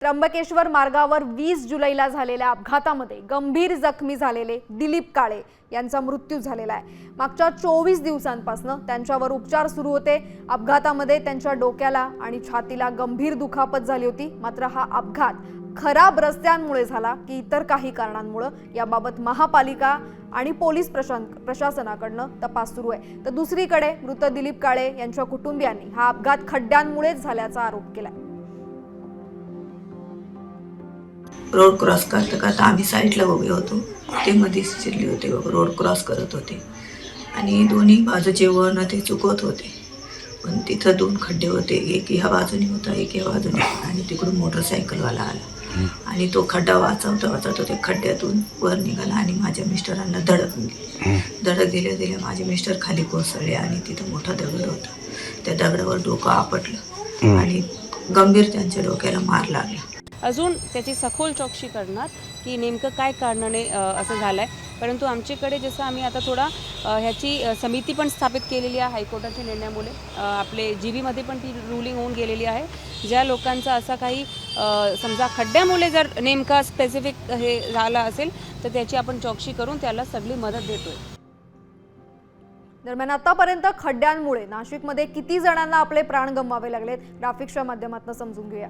त्र्यंबकेश्वर मार्गावर 20 जुलैला झालेल्या अपघातामध्ये गंभीर जखमी झालेले दिलीप काळे यांचा मृत्यू झालेला आहे। मागच्या 24 दिवसांपासून त्यांच्यावर उपचार सुरू होते। अपघातामध्ये त्यांच्या डोक्याला आणि छातीला गंभीर दुखापत झाली होती। मात्र हा अपघात खराब रस्त्यांमुळे झाला की इतर काही कारणांमुळे याबाबत महापालिका आणि पोलीस प्रशासनाकडून तपास सुरू आहे। तर दुसरीकडे मृत दिलीप काळे यांच्या कुटुंबियांनी हा अपघात खड्ड्यांमुळेच झाल्याचा आरोप केलाय। रोड क्रॉस करता आम्ही साईडला उभे होतो, ते मध्ये शिरले होते, रोड क्रॉस करत होते आणि दोन्ही बाजूचे वळण ते चुकवत होते। पण तिथं दोन खड्डे होते, एक ह्या बाजूने होता एक या बाजूने, आणि तिकडून मोटरसायकलवाला आला आणि तो खड्डा वाचवता ते खड्ड्यातून वर निघाला आणि माझ्या मिस्टरांना धडक दिल्या माझे मिस्टर खाली कोसळले आणि तिथं मोठा दगड होता, त्या दगडावर डोकं आपटलं आणि गंभीर त्यांच्या डोक्याला मार लागला। अजून त्याची सखोल चौकशी करणार की नेमकं काय कारणाने असं झालं आहे। परंतु आमच्याकडे जसं आम्ही आता थोडा ह्याची समिती पण स्थापित केलेली आहे हायकोर्टाच्या निर्णयामुळे। आपले जीबीमध्ये पण ती रुलिंग होऊन गेलेली आहे। ज्या लोकांचा असा काही समजा खड्ड्यामुळे जर नेमका स्पेसिफिक हे झालं असेल तर त्याची आपण चौकशी करून त्याला सगळी मदत देतोय। दरम्यान आतापर्यंत खड्ड्यांमुळे नाशिकमध्ये किती जणांना आपले प्राण गमवावे लागलेत, ग्राफिक्सच्या माध्यमातून समजून घेऊया।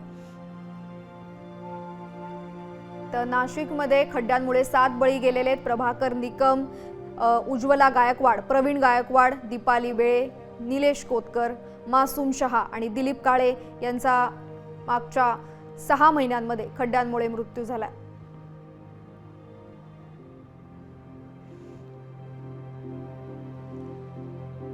तर नाशिकमध्ये खड्ड्यांमुळे 7 बळी गेलेले आहेत। प्रभाकर निकम, उज्ज्वला गायकवाड, प्रवीण गायकवाड, दीपाली वेळे, निलेश कोतकर, मासूम शहा आणि दिलीप काळे यांचा मागच्या 6 महिन्यांमध्ये खड्ड्यांमुळे मृत्यू झाला।